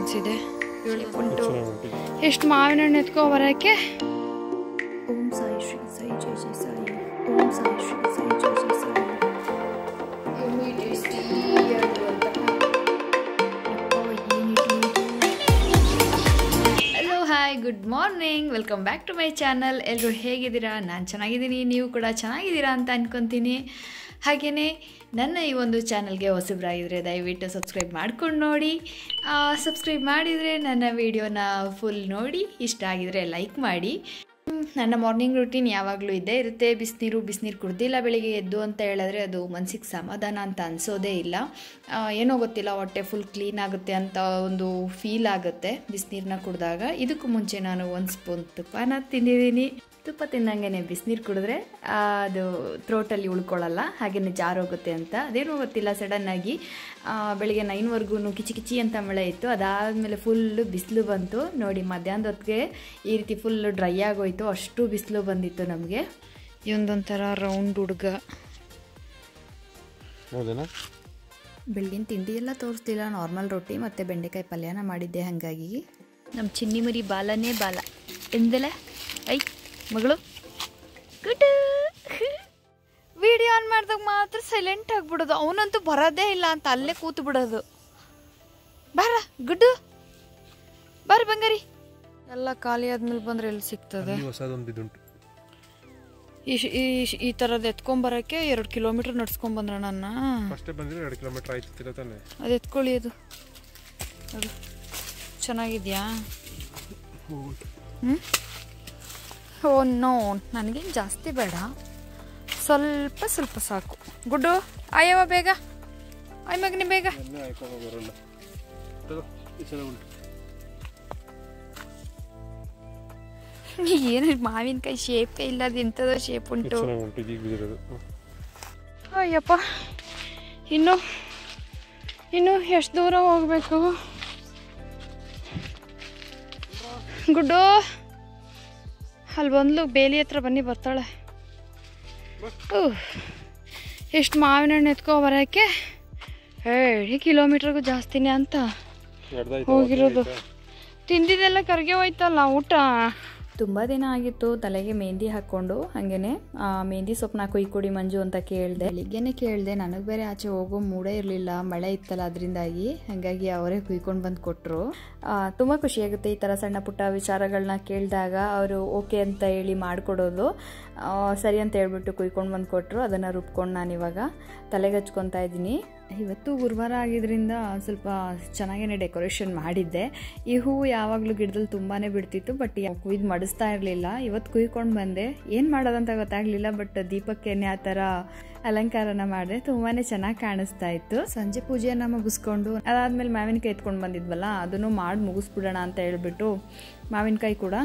ಅನಿಸಿದೆ. ಉಂಟು ಎಷ್ಟು ಮಾವಿನ ಹಣ್ಣು ಎತ್ಕೊ ಬರೋಕ್ಕೆ. ಓಂ ಸಾಯಿ ಶ್ರೀ ಸಾಯಿ ಜೈ ಜೈ ಸಾಯಿ. ಓಂ ಸಾಯಿ ಶ್ರೀ ಸಾಯಿ ಜೈ ಜೈ Sai. Hello hi good morning, welcome back to my channel. ಎಲ್ಲರೂ ಹೇಗಿದ್ದೀರಾ? ನಾನು ಚೆನ್ನಾಗಿದ್ದೀನಿ, ನೀವು ಕೂಡ ಚೆನ್ನಾಗಿದ್ದೀರಾ ಅಂತ ಅಂದ್ಕೊತೀನಿ. ಹಾಗೆಯೇ ನನ್ನ ಈ ಒಂದು ಚಾನಲ್ಗೆ ಹೊಸಬ್ರಾಗಿದ್ದರೆ ದಯವಿಟ್ಟು ಸಬ್ಸ್ಕ್ರೈಬ್ ಮಾಡ್ಕೊಂಡು ನೋಡಿ. ಸಬ್ಸ್ಕ್ರೈಬ್ ಮಾಡಿದರೆ ನನ್ನ ವೀಡಿಯೋನ ಫುಲ್ ನೋಡಿ, ಇಷ್ಟ ಆಗಿದರೆ ಲೈಕ್ ಮಾಡಿ. ನನ್ನ ಮಾರ್ನಿಂಗ್ ರೂಟೀನ್ ಯಾವಾಗಲೂ ಇದ್ದೇ ಇರುತ್ತೆ. ಬಿಸಿನೀರು ಕುಡ್ದಿಲ್ಲ ಬೆಳಿಗ್ಗೆ ಎದ್ದು ಅಂತ ಹೇಳಿದ್ರೆ ಅದು ಮನಸ್ಸಿಗೆ ಸಮಾಧಾನ ಅಂತ ಅನಿಸೋದೇ ಇಲ್ಲ. ಏನೋ ಗೊತ್ತಿಲ್ಲ, ಹೊಟ್ಟೆ ಫುಲ್ ಕ್ಲೀನ್ ಆಗುತ್ತೆ ಅಂತ ಒಂದು ಫೀಲ್ ಆಗುತ್ತೆ ಬಿಸಿನೀರನ್ನ ಕುಡಿದಾಗ. ಇದಕ್ಕೂ ಮುಂಚೆ ನಾನು 1 ಸ್ಪೂನ್ ತುಪ್ಪನ ತಿಂದಿದ್ದೀನಿ. ತುಪ್ಪ ತಿಂದಂಗೆ ಬಿಸಿನೀರು ಕುಡಿದ್ರೆ ಅದು ಥ್ರೋಟಲ್ಲಿ ಉಳ್ಕೊಳ್ಳಲ್ಲ, ಹಾಗೆಯೇ ಜಾರೋಗುತ್ತೆ ಅಂತ. ಅದೇನೋ ಗೊತ್ತಿಲ್ಲ, ಸಡನ್ನಾಗಿ ಬೆಳಿಗ್ಗೆ 9ವರೆಗೂ ಕಿಚಿ ಅಂತ ಮಳೆ ಇತ್ತು. ಅದಾದಮೇಲೆ ಫುಲ್ಲು ಬಿಸಿಲು ಬಂತು ನೋಡಿ. ಮಧ್ಯಾಹ್ನದ ಹೊತ್ತಿಗೆ ಈ ರೀತಿ ಫುಲ್ಲು ಡ್ರೈ ಆಗೋಯ್ತು, ಅಷ್ಟು ಬಿಸಿಲು ಬಂದಿತ್ತು ನಮಗೆ. ಇದೊಂದೊಂಥರ ರೌಂಡ್ ಹುಡುಗ. ಬೆಳಗಿನ ತಿಂಡಿ ಎಲ್ಲ ತೋರಿಸ್ತಿಲ್ಲ, ನಾರ್ಮಲ್ ರೊಟ್ಟಿ ಮತ್ತು ಬೆಂಡೆಕಾಯಿ ಪಲ್ಯನ ಮಾಡಿದ್ದೆ. ಹಾಗಾಗಿ ನಮ್ಮ ಚಿನ್ನಿ ಮರಿ ಬಾಲನೇ ಬಾಲ ಎಂದಲೇ ಐ ಮಗಳು ಗುಡ್. ವಿಡಿಯೋ ಆನ್ ಮಾಡಿದಾಗ ಮಾತ್ರ ಸೈಲೆಂಟ್ ಆಗಿಬಿಡೋದು. ಅವನಂತೂ ಬರೋದೇ ಇಲ್ಲ ಅಂತ ಅಲ್ಲೇ ಕೂತು ಬಿಡೋದು. ಬಾರ ಗುಡ್ಡು, ಬಾರಿ ಬಂಗಾರಿ. ಎಲ್ಲ ಖಾಲಿ ಆದ್ಮೇಲೆ ಬಂದ್ರೆ ಎಲ್ಲಿ ಸಿಗ್ತದೆ? ಈ ಥರದ್ದು ಎತ್ಕೊಂಬರಕ್ಕೆ 2 ಕಿಲೋಮೀಟರ್ ನಡ್ಸ್ಕೊಂಬಂದ್ರ ನನ್ನ. ಅದು ಎತ್ಕೊಳ್ಳಿ, ಅದು ಚೆನ್ನಾಗಿದ್ಯಾ? ಓ ನೋ, ನನಗೇನು ಜಾಸ್ತಿ ಬೇಡ, ಸ್ವಲ್ಪ ಸಾಕು. ಗುಡ್ಡು ಆಯವ ಬೇಗ, ಆಯ್ ಮಗನೇ ಬೇಗ. ಏನು ಮಾವಿನಕಾಯಿ ಶೇಪೇ ಇಲ್ಲ, ಅದು ಎಂಥದೋ ಶೇಪ್ ಉಂಟು. ಅಯ್ಯಪ್ಪ, ಇನ್ನು ಎಷ್ಟು ದೂರ ಹೋಗ್ಬೇಕು? ಗುಡ್ಡು ಅಲ್ಲಿ ಬಂದ್ಲು, ಬೇಲಿ ಹತ್ರ ಬನ್ನಿ, ಬರ್ತಾಳೆ. ಎಷ್ಟು ಮಾವಿನ ಹಣ್ಣು ಎತ್ಕೊ ಬರೋಕ್ಕೆ 7 ಕಿಲೋಮೀಟ್ರಿಗೂ ಜಾಸ್ತಿನೇ ಅಂತ ಹೋಗಿರೋದು. ತಿಂದಿದ್ದೆಲ್ಲ ಕರ್ಗೆ ಹೋಯ್ತಲ್ಲ ಊಟ. ತುಂಬ ದಿನ ಆಗಿತ್ತು ತಲೆಗೆ ಮೆಹಂದಿ ಹಾಕ್ಕೊಂಡು. ಹಾಗೇನೆ ಮೆಹಂದಿ ಸೊಪ್ಪನ್ನ ಕೊಯ್ಕೊಡಿ ಮಂಜು ಅಂತ ಕೇಳಿದೆ. ಬೆಳಿಗ್ಗೆನೆ ಕೇಳಿದೆ, ನನಗೆ ಬೇರೆ ಆಚೆ ಹೋಗೋ ಮೂಡೇ ಇರಲಿಲ್ಲ, ಮಳೆ ಇತ್ತಲ್ಲ ಅದರಿಂದಾಗಿ. ಹಾಗಾಗಿ ಅವರೇ ಕುಯ್ಕೊಂಡು ಬಂದು ಕೊಟ್ಟರು. ತುಂಬ ಖುಷಿಯಾಗುತ್ತೆ ಈ ಥರ ಸಣ್ಣ ಪುಟ್ಟ ವಿಚಾರಗಳನ್ನ ಕೇಳಿದಾಗ ಅವರು ಓಕೆ ಅಂತ ಹೇಳಿ ಮಾಡಿಕೊಡೋದು. ಸರಿ ಅಂತ ಹೇಳ್ಬಿಟ್ಟು ಕುಯ್ಕೊಂಡು ಬಂದು ಕೊಟ್ಟರು. ಅದನ್ನು ರುಬ್ಕೊಂಡು ನಾನಿವಾಗ ತಲೆಗೆ ಹಚ್ಕೊತಾ ಇದ್ದೀನಿ. ಇವತ್ತು ಗುರುವಾರ ಆಗಿದ್ದರಿಂದ ಸ್ವಲ್ಪ ಚೆನ್ನಾಗೇ ಡೆಕೋರೇಷನ್ ಮಾಡಿದ್ದೆ. ಈ ಹೂವು ಯಾವಾಗಲೂ ಗಿಡದಲ್ಲಿ ತುಂಬಾ ಬಿಡ್ತಿತ್ತು, ಬಟ್ ಕುಯ್ದು ಮಡಿಸ್ತಾ ಇರಲಿಲ್ಲ. ಇವತ್ತು ಕುಯ್ಕೊಂಡು ಬಂದೆ. ಏನು ಮಾಡೋದಂತ ಗೊತ್ತಾಗಲಿಲ್ಲ, ಬಟ್ ದೀಪಕ್ಕೇನೆ ಆ ಥರ ಅಲಂಕಾರನ ಮಾಡಿದೆ. ತುಂಬಾ ಚೆನ್ನಾಗಿ ಕಾಣಿಸ್ತಾ ಇತ್ತು. ಸಂಜೆ ಪೂಜೆಯನ್ನು ಮುಗಿಸ್ಕೊಂಡು ಅದಾದಮೇಲೆ ಮಾವಿನಕಾಯಿ ಎತ್ಕೊಂಡು ಬಂದಿದ್ವಲ್ಲ, ಅದನ್ನು ಮಾಡಿ ಮುಗಿಸ್ಬಿಡೋಣ ಅಂತ ಹೇಳ್ಬಿಟ್ಟು ಮಾವಿನಕಾಯಿ ಕೂಡ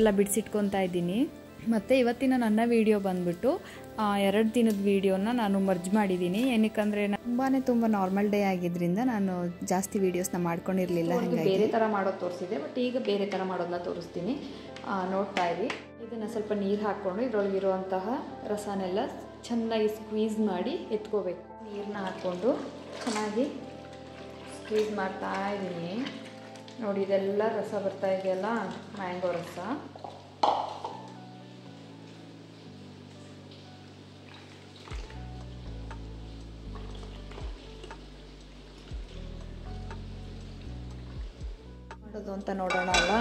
ಎಲ್ಲ ಬಿಡಿಸಿಟ್ಕೊತಾ ಇದ್ದೀನಿ. ಮತ್ತು ಇವತ್ತಿನ ನನ್ನ ವಿಡಿಯೋ ಬಂದುಬಿಟ್ಟು 2 ದಿನದ ವೀಡಿಯೋನ ನಾನು ಮರ್ಜ್ ಮಾಡಿದ್ದೀನಿ. ಏನಕ್ಕಂದರೆ ತುಂಬ ನಾರ್ಮಲ್ ಡೇ ಆಗಿದ್ದರಿಂದ ನಾನು ಜಾಸ್ತಿ ವೀಡಿಯೋಸ್ನ ಮಾಡ್ಕೊಂಡಿರಲಿಲ್ಲ. ಹಾಗಾಗಿ ಬೇರೆ ಥರ ಮಾಡೋದು ತೋರಿಸಿದೆ, ಬಟ್ ಈಗ ಬೇರೆ ಥರ ಮಾಡೋದನ್ನ ತೋರಿಸ್ತೀನಿ, ನೋಡ್ತಾ ಇರಿ. ಇದನ್ನು ಸ್ವಲ್ಪ ನೀರು ಹಾಕ್ಕೊಂಡು ಇದರೊಳಗಿರುವಂತಹ ರಸನೆಲ್ಲ ಚೆನ್ನಾಗಿ ಸ್ಕ್ವೀಸ್ ಮಾಡಿ ಎತ್ಕೋಬೇಕು. ನೀರನ್ನ ಹಾಕ್ಕೊಂಡು ಚೆನ್ನಾಗಿ ಸ್ಕ್ವೀಸ್ ಮಾಡ್ತಾ ಇದ್ದೀನಿ. ನೋಡಿ, ಇದೆಲ್ಲ ರಸ ಬರ್ತಾ ಇದೆಯಲ್ಲ, ಮ್ಯಾಂಗೋ ರಸ. ಮಾಡೋದು ಅಂತ ನೋಡೋಣ ಅಲ್ಲ.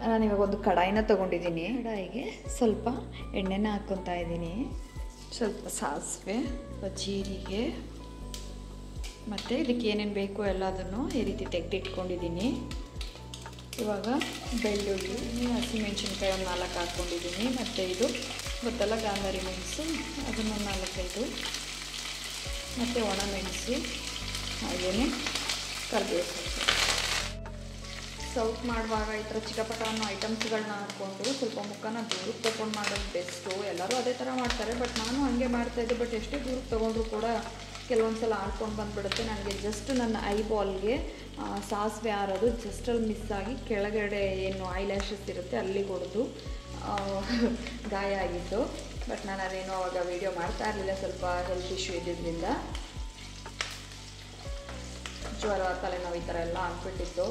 ನಾನಿವಾಗ ಒಂದು ಕಡಾಯಿನ ತೊಗೊಂಡಿದ್ದೀನಿ. ಕಡಾಯಿಗೆ ಸ್ವಲ್ಪ ಎಣ್ಣೆನ ಹಾಕ್ಕೊತಾ ಇದ್ದೀನಿ. ಸ್ವಲ್ಪ ಸಾಸಿವೆ, ಜೀರಿಗೆ, ಮತ್ತು ಇದಕ್ಕೆ ಏನೇನು ಬೇಕು ಎಲ್ಲದನ್ನು ಈ ರೀತಿ ತೆಗೆದಿಟ್ಕೊಂಡಿದ್ದೀನಿ. ಇವಾಗ ಬೆಳ್ಳುಳ್ಳಿ, ಹಸಿಮೆಣಸಿನ್ಕಾಯಿ ಒಂದು 4 ಹಾಕ್ಕೊಂಡಿದ್ದೀನಿ. ಮತ್ತು ಇದು ಗೊತ್ತಲ್ಲ ಗಾಂಧಾರಿ ಮೆಣಸು, ಅದನ್ನು 4-5, ಮತ್ತು ಒಣಮೆಣಸು, ಹಾಗೆಯೇ ಕರಿಬೇವು ಸೊಪ್ಪು. ಸೌಟ್ ಮಾಡುವಾಗ ಈ ಥರ ಚಿಟಪಟ ಅನ್ನೋ ಐಟಮ್ಸ್ಗಳನ್ನ ಹಾಕ್ಕೊಂಡು ಸ್ವಲ್ಪ ಮುಖನ ದೂರಕ್ಕೆ ತೊಗೊಂಡು ಮಾಡೋದು ಬೆಸ್ಟು. ಎಲ್ಲರೂ ಅದೇ ಥರ ಮಾಡ್ತಾರೆ, ಬಟ್ ನಾನು ಹಾಗೆ ಮಾಡ್ತಾಯಿದ್ದೆ. ಬಟ್ ಎಷ್ಟೇ ದೂರಕ್ಕೆ ತೊಗೊಂಡ್ರು ಕೂಡ ಕೆಲವೊಂದು ಸಲ ಆಡ್ಕೊಂಡು ಬಂದುಬಿಡುತ್ತೆ. ನನಗೆ ಜಸ್ಟ್ ನನ್ನ ಐಬಾಲ್ಗೆ ಸಾಸಿವೆ ಆರೋದು ಜಸ್ಟಲ್ಲಿ ಮಿಸ್ ಆಗಿ ಕೆಳಗಡೆ ಏನು ಐ ಲ್ಯಾಶಸ್ ಇರುತ್ತೆ ಅಲ್ಲಿಗೆ ಹೊಡೆದು ಗಾಯ ಆಗಿತ್ತು. ಬಟ್ ನಾನು ಅದೇನೋ ಅವಾಗ ವೀಡಿಯೋ ಮಾಡ್ತಾ ಇರಲಿಲ್ಲ, ಸ್ವಲ್ಪ ಹೆಲ್ತ್ ಇಶ್ಯೂ ಇದ್ದಿದ್ದರಿಂದ. ಜ್ವರ ತಲೆನೋವು ಈ ಥರ ಎಲ್ಲ ಆಗ್ಬಿಟ್ಟಿತ್ತು.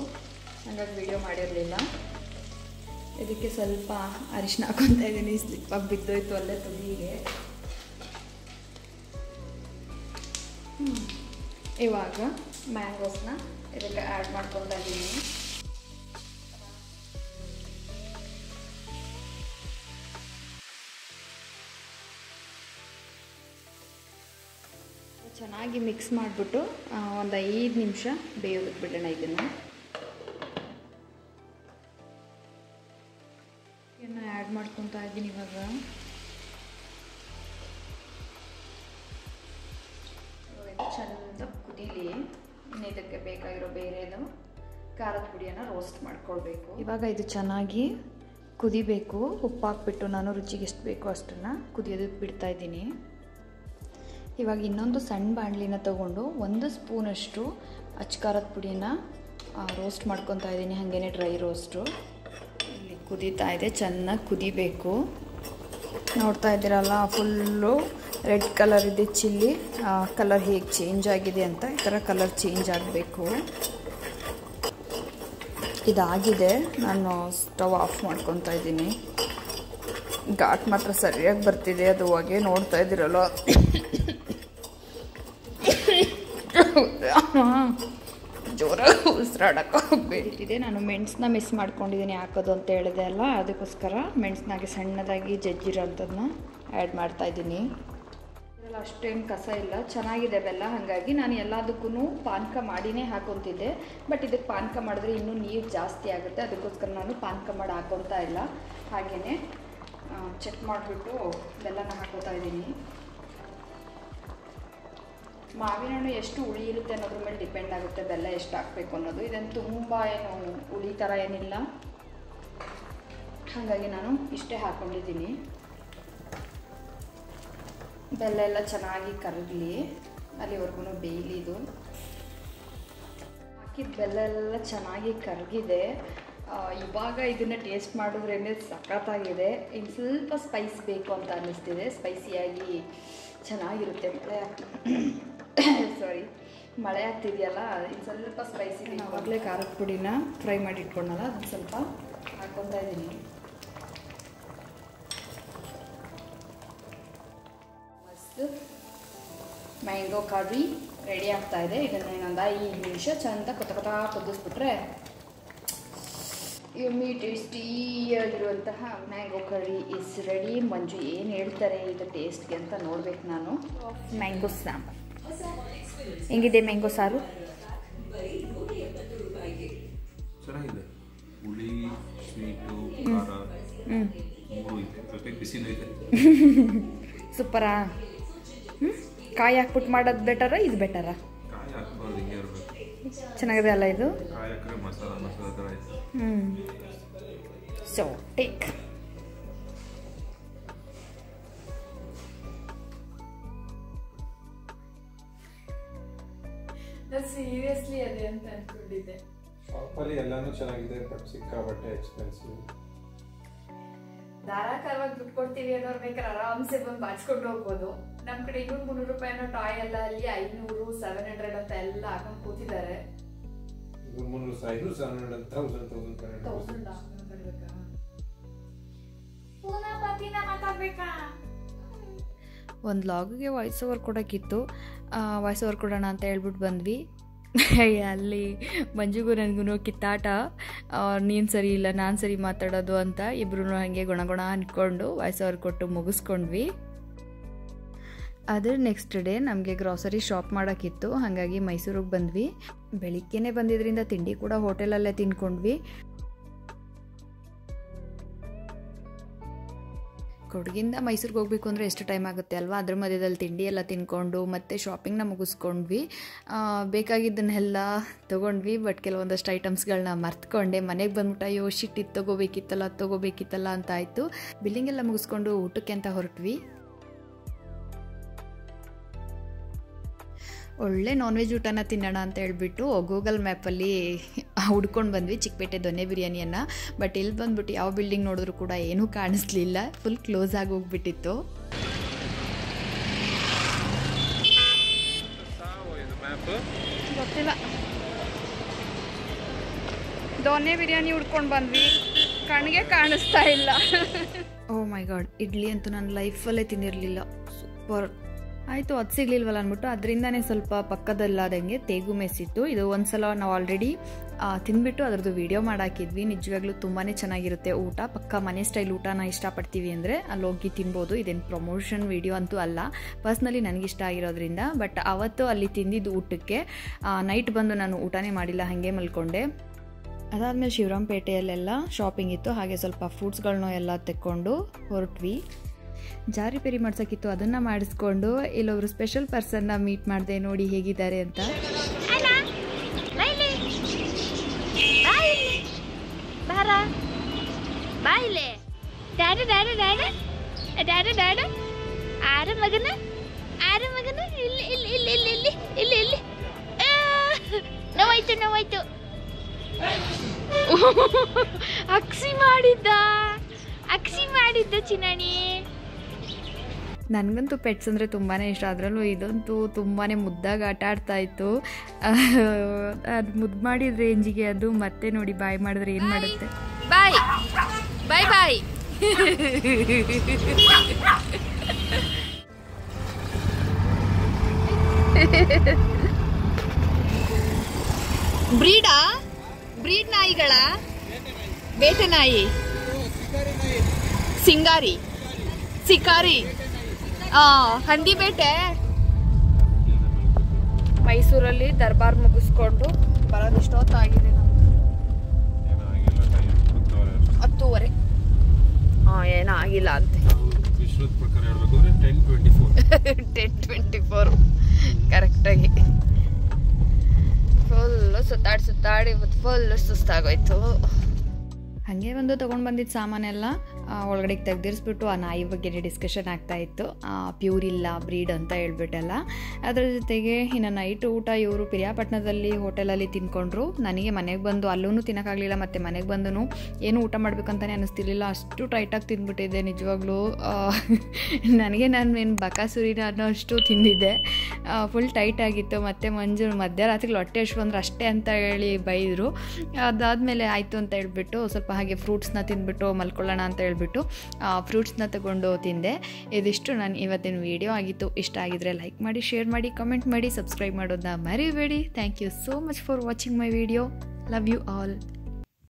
ಹಾಗಾಗಿ ವಿಡಿಯೋ ಮಾಡಿರಲಿಲ್ಲ. ಇದಕ್ಕೆ ಸ್ವಲ್ಪ ಅರಿಶಿನ ಹಾಕೊತಾ ಇದ್ದೀನಿ. ಸ್ಲಿಪ್ಪಾಗಿ ಬಿದ್ದೋಯ್ತು ಅಲ್ಲೇ ತುದಿಗೆ. ಇವಾಗ ಮ್ಯಾಂಗೋಸ್ನ ಇದಕ್ಕೆ ಆ್ಯಡ್ ಮಾಡ್ಕೊತಾ ಇದ್ದೀನಿ. ಚೆನ್ನಾಗಿ ಮಿಕ್ಸ್ ಮಾಡಿಬಿಟ್ಟು ಒಂದು 5 ನಿಮಿಷ ಬೇಯೋದಕ್ಕೆ ಬಿಡೋಣ. ಇದನ್ನು ಆ್ಯಡ್ ಮಾಡ್ಕೊತಾ ಇದ್ದೀನಿ. ಇವಾಗ ಇದು ಚೆಂದ ಕುದೀಲಿ. ಇನ್ನು ಇದಕ್ಕೆ ಬೇಕಾಗಿರೋ ಬೇರೆದು ಖಾರದ ಪುಡಿಯನ್ನು ರೋಸ್ಟ್ ಮಾಡ್ಕೊಳ್ಬೇಕು. ಇವಾಗ ಇದು ಚೆನ್ನಾಗಿ ಕುದಿಬೇಕು. ಉಪ್ಪು ಹಾಕ್ಬಿಟ್ಟು ನಾನು ರುಚಿಗೆ ಎಷ್ಟು ಬೇಕೋ ಅಷ್ಟನ್ನು ಕುದಿಯೋದಕ್ಕೆ ಬಿಡ್ತಾ ಇದ್ದೀನಿ. ಇವಾಗ ಇನ್ನೊಂದು ಸಣ್ಣ ಬಾಣಲಿನ ತೊಗೊಂಡು 1 ಸ್ಪೂನಷ್ಟು ಅಚ್ಚ ಪುಡಿನ ರೋಸ್ಟ್ ಮಾಡ್ಕೊತಾ ಇದ್ದೀನಿ. ಹಾಗೇ ಡ್ರೈ ರೋಸ್ಟು ಇಲ್ಲಿ ಕುದೀತಾ ಇದೆ. ಚೆನ್ನಾಗಿ ಕುದಿಬೇಕು. ನೋಡ್ತಾ ಇದ್ದೀರಲ್ಲ, ಫುಲ್ಲು ರೆಡ್ ಕಲರ್ ಇದೆ ಚಿಲ್ಲಿ. ಕಲರ್ ಹೇಗೆ ಚೇಂಜ್ ಆಗಿದೆ ಅಂತ ಈ ಥರ ಕಲರ್ ಚೇಂಜ್ ಆಗಬೇಕು. ಇದಾಗಿದೆ. ನಾನು ಸ್ಟವ್ ಆಫ್ ಮಾಡ್ಕೊತಾ ಇದ್ದೀನಿ. ಘಾಟ್ ಮಾತ್ರ ಸರಿಯಾಗಿ ಬರ್ತಿದೆ. ಅದು ಹೊಗೆ ನೋಡ್ತಾ ಇದ್ದೀರಲ್ಲ. ಜೋರಾಗಿ ಉಸಿರಾಡಕ್ಕೆ ಹೋಗ್ಬೇಕಿದೆ. ನಾನು ಮೆಣಸನ್ನ ಮಿಸ್ ಮಾಡ್ಕೊಂಡಿದ್ದೀನಿ ಹಾಕೋದು ಅಂತ ಹೇಳಿದೆ ಅಲ್ಲ, ಅದಕ್ಕೋಸ್ಕರ ಮೆಣಸನ್ನಾಗಿ ಸಣ್ಣದಾಗಿ ಜಜ್ಜಿರೋಂಥದ್ದನ್ನ ಆ್ಯಡ್ ಮಾಡ್ತಾಯಿದ್ದೀನಿ. ಇದರಲ್ಲಿ ಅಷ್ಟೇನು ಕಸ ಇಲ್ಲ, ಚೆನ್ನಾಗಿದೆ ಬೆಲ್ಲ. ಹಾಗಾಗಿ ನಾನು ಎಲ್ಲದಕ್ಕೂ ಪಾನಕ ಮಾಡಿನೇ ಹಾಕೊತಿದ್ದೆ. ಬಟ್ ಇದಕ್ಕೆ ಪಾನಕ ಮಾಡಿದ್ರೆ ಇನ್ನೂ ನೀರು ಜಾಸ್ತಿ ಆಗುತ್ತೆ. ಅದಕ್ಕೋಸ್ಕರ ನಾನು ಪಾನಕ ಮಾಡಿ ಹಾಕೊತಾ ಇಲ್ಲ. ಹಾಗೆಯೇ ಚೆಕ್ ಮಾಡಿಬಿಟ್ಟು ಬೆಲ್ಲನ ಹಾಕೋತಾ ಇದ್ದೀನಿ. ಮಾವಿನ ಹಣ್ಣು ಎಷ್ಟು ಹುಳಿ ಇರುತ್ತೆ ಅನ್ನೋದ್ರ ಮೇಲೆ ಡಿಪೆಂಡ್ ಆಗುತ್ತೆ ಬೆಲ್ಲ ಎಷ್ಟು ಹಾಕಬೇಕು ಅನ್ನೋದು. ಇದನ್ನು ತುಂಬ ಏನು ಹುಳಿ ಥರ ಏನಿಲ್ಲ. ಹಾಗಾಗಿ ನಾನು ಇಷ್ಟೇ ಹಾಕ್ಕೊಂಡಿದ್ದೀನಿ. ಬೆಲ್ಲ ಎಲ್ಲ ಚೆನ್ನಾಗಿ ಕರಗಲಿ, ಅಲ್ಲಿವರೆಗೂ ಬೇಯಲಿ. ಇದು ಹಾಕಿದ ಬೆಲ್ಲ ಎಲ್ಲ ಚೆನ್ನಾಗಿ ಕರಗಿದೆ. ಇವಾಗ ಇದನ್ನು ಟೇಸ್ಟ್ ಮಾಡಿದ್ರೇ ಸಖತ್ತಾಗಿದೆ. ಇನ್ನು ಸ್ವಲ್ಪ ಸ್ಪೈಸ್ ಬೇಕು ಅಂತ ಅನ್ನಿಸ್ತಿದೆ. ಸ್ಪೈಸಿಯಾಗಿ ಚೆನ್ನಾಗಿರುತ್ತೆ. ಮಳೆ ಆಗ್ತಿದೆಯಲ್ಲ, ಇನ್ನು ಸ್ವಲ್ಪ ಸ್ಪೈಸಿ. ಆವಾಗಲೇ ಖಾರದ ಪುಡಿನ ಫ್ರೈ ಮಾಡಿ ಇಟ್ಕೊಂಡಲ್ಲ, ಅದನ್ನು ಸ್ವಲ್ಪ ಹಾಕ್ಕೊತಾ ಇದ್ದೀನಿ. ಮಸ್ತ್ ಮ್ಯಾಂಗೋ ಕರ್ರಿ ರೆಡಿ ಆಗ್ತಾ ಇದೆ. ಇದನ್ನು ಇನ್ನೊಂದು 5 ನಿಮಿಷ ಚಂದ ಕುದಿಸ್ಬಿಟ್ರೆ ಯಮ್ಮಿ ಟೇಸ್ಟಿಯಾಗಿರುವಂತಹ mango curry is ready. Manju ಏನು ಹೇಳ್ತಾರೆ ಇದು ಟೇಸ್ಟ್ಗೆ ಅಂತ ನೋಡ್ಬೇಕು ನಾನು. ಮ್ಯಾಂಗೋ ಸಾಂಬಾರ್ ಹೆಂಗಿದೆ? ಮ್ಯಾಂಗೋ ಸಾರು ಚೆನ್ನಾಗಿದೆ. ಹುಳಿ, ಸ್ವೀಟು, ಖಾರ ಮೂರು ಇದೆ. ಜೊತೆ ಬಿಸಿನೂ ಇದೆ. ಸೂಪರಾ? ಕಾಯಿ ಹಾಕ್ಬಿಟ್ಟು ಮಾಡೋದು ಬೆಟರಾ ಇದು ಬೆಟರಾ? ಕಾಯಿ ಹಾಕ್ಬಾರ್ದು, ಹಿಂಗೆ ಇರಬೇಕು. ಚೆನ್ನಾಗಿದೆ ಅಲ್ಲ ಇದು? ಕಾಯಿ ಹಾಕಿದ್ರೆ ಮಸಾಲ ಥರ ಇದೆ. So take. ಸೀರಿಯಸ್ಲಿ ಅದೇ ಅಂತ ಅನ್ಕೊಂಡಿದ್ದೆ. ಶಾಪಲ್ಲಿ ಎಲ್ಲಾನು ಚೆನ್ನಾಗಿದೆ, ಬಟ್ ಸಿಕ್ಕಾಬಟ್ಟೆ ಎಕ್ಸ್ಪೆನ್ಸಿವ್. ಧಾರಾಕಾರವಾಗಿ ದುಡ್ಡು ಕೊಡ್ತೀವಿ ಅನ್ನೋರು ಬೇಕಾದ್ರೆ ಆರಾಮ್ಸೆ ಬಂದು ಬಾಚ್ಕೊಂಡು ಹೋಗ್ಬೋದು. ನಮ್ಮ ಕಡೆ 200-300 ರೂಪಾಯಿನೋ ಟಾಯ್ ಎಲ್ಲ ಅಲ್ಲಿ 500, 700 ಅಂತ ಎಲ್ಲ ಹಾಕೊಂಡು ಕೂತಿದ್ದಾರೆ. 300, 500, 700, 1000 ಒಂದು ಲಾಗಿಗೆ ವಾಯ್ಸ್ ಓವರ್ ಕೊಡೋಕ್ಕಿತ್ತು. ವಾಯ್ಸ್ ಓವರ್ ಕೊಡೋಣ ಅಂತ ಹೇಳ್ಬಿಟ್ಟು ಬಂದ್ವಿ. ಅಲ್ಲಿ ಮಂಜುಗೂ ನನಗೂ ಕಿತ್ತಾಟ. ನೀನು ಸರಿ ಇಲ್ಲ, ನಾನು ಸರಿ ಮಾತಾಡೋದು ಅಂತ ಇಬ್ಬರೂ ಹಾಗೆ ಗುಣ ಅಂದ್ಕೊಂಡು ವಾಯ್ಸ್ ಓವರ್ ಕೊಟ್ಟು ಮುಗಿಸ್ಕೊಂಡ್ವಿ. ಅದ್ರ ನೆಕ್ಸ್ಟ್ ಡೇ ನಮಗೆ ಗ್ರಾಸರಿ ಶಾಪ್ ಮಾಡೋಕ್ಕಿತ್ತು. ಹಾಗಾಗಿ ಮೈಸೂರಿಗೆ ಬಂದ್ವಿ. ಬೆಳಿಗ್ಗೆನೇ ಬಂದಿದ್ದರಿಂದ ತಿಂಡಿ ಕೂಡ ಹೋಟೆಲಲ್ಲೇ ತಿನ್ಕೊಂಡ್ವಿ. ಕೊಡಗಿಂದ ಮೈಸೂರಿಗೆ ಹೋಗಬೇಕು ಅಂದರೆ ಎಷ್ಟು ಟೈಮ್ ಆಗುತ್ತೆ ಅಲ್ವಾ? ಅದ್ರ ಮಧ್ಯದಲ್ಲಿ ತಿಂಡಿ ಎಲ್ಲ ತಿನ್ಕೊಂಡು ಮತ್ತೆ ಶಾಪಿಂಗ್ನ ಮುಗಿಸ್ಕೊಂಡ್ವಿ. ಬೇಕಾಗಿದ್ದನ್ನೆಲ್ಲ ತೊಗೊಂಡ್ವಿ. ಬಟ್ ಕೆಲವೊಂದಷ್ಟು ಐಟಮ್ಸ್ಗಳನ್ನ ಮರ್ತ್ಕೊಂಡೆ. ಮನೆಗೆ ಬಂದ್ಬಿಟ್ಟು ಅಯ್ಯೋ ಶಿಟ್ ಇದು ತೊಗೋಬೇಕಿತ್ತಲ್ಲ ಅಂತ ಆಯಿತು. ಬಿಲ್ಲಿಂಗ್ ಎಲ್ಲ ಮುಗಿಸ್ಕೊಂಡು ಊಟಕ್ಕೆ ಅಂತ ಹೊರಟ್ವಿ. ಒಳ್ಳೆ ನಾನ್ ವೆಜ್ ಊಟನ ತಿನ್ನೋಣ ಅಂತ ಹೇಳ್ಬಿಟ್ಟು ಗೂಗಲ್ ಮ್ಯಾಪಲ್ಲಿ ಹುಡ್ಕೊಂಡು ಬಂದ್ವಿ ಚಿಕ್ಕಪೇಟೆ ದೊನ್ನೆ ಬಿರಿಯಾನಿಯನ್ನು. ಬಟ್ ಇಲ್ಲಿ ಬಂದ್ಬಿಟ್ಟು ಯಾವ ಬಿಲ್ಡಿಂಗ್ ನೋಡಿದ್ರು ಕೂಡ ಏನೂ ಕಾಣಿಸ್ಲಿಲ್ಲ. ಫುಲ್ ಕ್ಲೋಸ್ ಆಗಿ ಹೋಗ್ಬಿಟ್ಟಿತ್ತು. ಗೊತ್ತಿಲ್ಲ. ದೊನ್ನೆ ಬಿರಿಯಾನಿ ಹುಡ್ಕೊಂಡು ಬಂದ್ವಿ, ಕಣ್ಣಿಗೆ ಕಾಣಿಸ್ತಾ ಇಲ್ಲ. ಓ ಮೈ ಗಾಡ್, ಇಡ್ಲಿ ಅಂತೂ ನಾನು ಲೈಫಲ್ಲೇ ತಿಂದಿರಲಿಲ್ಲ. ಸೂಪರ್ ಆಯಿತು. ಅದು ಸಿಗ್ಲಿಲ್ವಲ್ಲ ಅಂದ್ಬಿಟ್ಟು ಅದರಿಂದನೇ ಸ್ವಲ್ಪ ಪಕ್ಕದಲ್ಲಾದಂಗೆ ತೇಗು ಮೆಸ್ಸಿತ್ತು. ಇದು ಒಂದ್ಸಲ ನಾವು ಆಲ್ರೆಡಿ ತಿಂದ್ಬಿಟ್ಟು ಅದರದ್ದು ವಿಡಿಯೋ ಮಾಡಾಕಿದ್ವಿ. ನಿಜವಾಗ್ಲೂ ತುಂಬಾ ಚೆನ್ನಾಗಿರುತ್ತೆ ಊಟ. ಪಕ್ಕ ಮನೆ ಸ್ಟೈಲ್ ಊಟನ ಇಷ್ಟಪಡ್ತೀವಿ ಅಂದರೆ ಅಲ್ಲಿ ಹೋಗಿ ತಿನ್ಬೋದು. ಇದೇನು ಪ್ರಮೋಷನ್ ವಿಡಿಯೋ ಅಂತೂ ಅಲ್ಲ, ಪರ್ಸ್ನಲಿ ನನಗಿಷ್ಟ ಆಗಿರೋದ್ರಿಂದ. ಬಟ್ ಅವತ್ತು ಅಲ್ಲಿ ತಿಂದಿದ್ದು ಊಟಕ್ಕೆ ನೈಟ್ ಬಂದು ನಾನು ಊಟನೇ ಮಾಡಿಲ್ಲ, ಹಾಗೆ ಮಲ್ಕೊಂಡೆ. ಅದಾದಮೇಲೆ ಶಿವರಾಂಪೇಟೆಯಲ್ಲೆಲ್ಲ ಶಾಪಿಂಗ್ ಇತ್ತು, ಹಾಗೆ ಸ್ವಲ್ಪ ಫ್ರೂಟ್ಸ್ಗಳನ್ನೂ ಎಲ್ಲ ತೆಕ್ಕೊಂಡು ಹೊರಟ್ವಿ. ಜಾರಿ ಪೇರಿ ಮಾಡ್ಸೋಕ್ಕಿತ್ತು, ಅದನ್ನು ಮಾಡಿಸ್ಕೊಂಡು ಇಲ್ಲೊಬ್ರು ಸ್ಪೆಷಲ್ ಪರ್ಸನ್ನ ಮೀಟ್ ಮಾಡಿದೆ. ನೋಡಿ ಹೇಗಿದ್ದಾರೆ ಅಂತ. ನೋವಾಯ್ತು. ಅಕ್ಸಿ ಮಾಡಿದ್ದ ಚಿನ್ನಾಣಿ. ನನಗಂತೂ ಪೆಟ್ಸ್ ಅಂದರೆ ತುಂಬಾ ಇಷ್ಟ. ಅದರಲ್ಲೂ ಇದಂತೂ ತುಂಬಾ ಮುದ್ದಾಗಿ ಆಟ ಆಡ್ತಾ ಇತ್ತು. ಅದು ಮುದ್ದು ಮಾಡಿದ ರೇಂಜಿಗೆ ಅದು ಮತ್ತೆ ನೋಡಿ ಬಾಯ್ ಮಾಡಿದ್ರೆ ಏನು ಮಾಡುತ್ತೆ. ಬಾಯ್ ಬಾಯ್ ಬಾಯ್. ಬ್ರೀಡ್ ನಾಯಿಗಳ ಬೇಟೆ ನಾಯಿ, ಸಿಕಾರಿ ಹಂದಿ ಬೇಟೆ. ಮೈಸೂರಲ್ಲಿ ದರ್ಬಾರ್ ಮುಗಿಸ್ಕೊಂಡು ಬರೋದು ಇಷ್ಟೊತ್ತಾಗಿದೆ. 10:30. ಏನೂ ಆಗಿಲ್ಲ ಅಂತೆ. 10:24 ಕರೆಕ್ಟಾಗಿ. ಫುಲ್ಲು ಸುತ್ತಾಡಿ ಫುಲ್ಲು ಸುಸ್ತಾಗೋಯ್ತು. ಹಾಗೆ ಒಂದು ತೊಗೊಂಡು ಬಂದಿದ್ದ ಸಾಮಾನೆಲ್ಲ ಒಳಗಡೆಗೆ ತೆಗೆದಿರಿಸ್ಬಿಟ್ಟು ಆ ನಾಯಿ ಬಗ್ಗೆ ಡಿಸ್ಕಷನ್ ಆಗ್ತಾ ಇತ್ತು. ಪ್ಯೂರ್ ಇಲ್ಲ ಬ್ರೀಡ್ ಅಂತ ಹೇಳ್ಬಿಟ್ಟೆಲ್ಲ. ಅದರ ಜೊತೆಗೆ ಇನ್ನು ನೈಟ್ ಊಟ ಇವರು ಪಿರಿಯಾಪಟ್ಟಣದಲ್ಲಿ ಹೋಟೆಲಲ್ಲಿ ತಿನ್ಕೊಂಡ್ರು. ನನಗೆ ಮನೆಗೆ ಬಂದು ಅಲ್ಲೂ ತಿನ್ನೋಕ್ಕಾಗಲಿಲ್ಲ, ಮತ್ತು ಮನೆಗೆ ಬಂದು ಏನು ಊಟ ಮಾಡಬೇಕಂತಲೇ ಅನ್ನಿಸ್ತಿರ್ಲಿಲ್ಲ. ಅಷ್ಟು ಟೈಟಾಗಿ ತಿಂದ್ಬಿಟ್ಟಿದ್ದೆ ನಿಜವಾಗ್ಲೂ. ನನಗೆ ನಾನು ಏನು ಬಕಾಸುರಿನ ಅನ್ನೋ ಅಷ್ಟು ತಿಂದಿದ್ದೆ. ಫುಲ್ ಟೈಟ್ ಆಗಿತ್ತು. ಮತ್ತು ಮಂಜು ಮಧ್ಯರಾತ್ರಿಲಿ ಹೊಟ್ಟೆ ಎಷ್ಟು ಬಂದ್ರೆ ಅಷ್ಟೇ ಅಂತ ಹೇಳಿ ಬೈದರು. ಅದಾದಮೇಲೆ ಆಯಿತು ಅಂತ ಹೇಳ್ಬಿಟ್ಟು ಸ್ವಲ್ಪ ಹಾಗೆ ಫ್ರೂಟ್ಸ್ನ ತಿಂದ್ಬಿಟ್ಟು ಮಲ್ಕೊಳ್ಳೋಣ ಅಂತ ಹೇಳ್ಬಿಟ್ಟು ಫ್ರೂಟ್ಸ್ನ ತಗೊಂಡು ತಿಂದೆ. ಇದಿಷ್ಟು ನಾನು ಇವತ್ತಿನ ವಿಡಿಯೋ ಆಗಿತ್ತು. ಇಷ್ಟ ಆಗಿದ್ರೆ ಲೈಕ್ ಮಾಡಿ, ಶೇರ್ ಮಾಡಿ, ಕಮೆಂಟ್ ಮಾಡಿ, ಸಬ್ಸ್ಕ್ರೈಬ್ ಮಾಡೋದನ್ನ ಮರಿಬೇಡಿ. Thank you so much for watching my video. Love you all.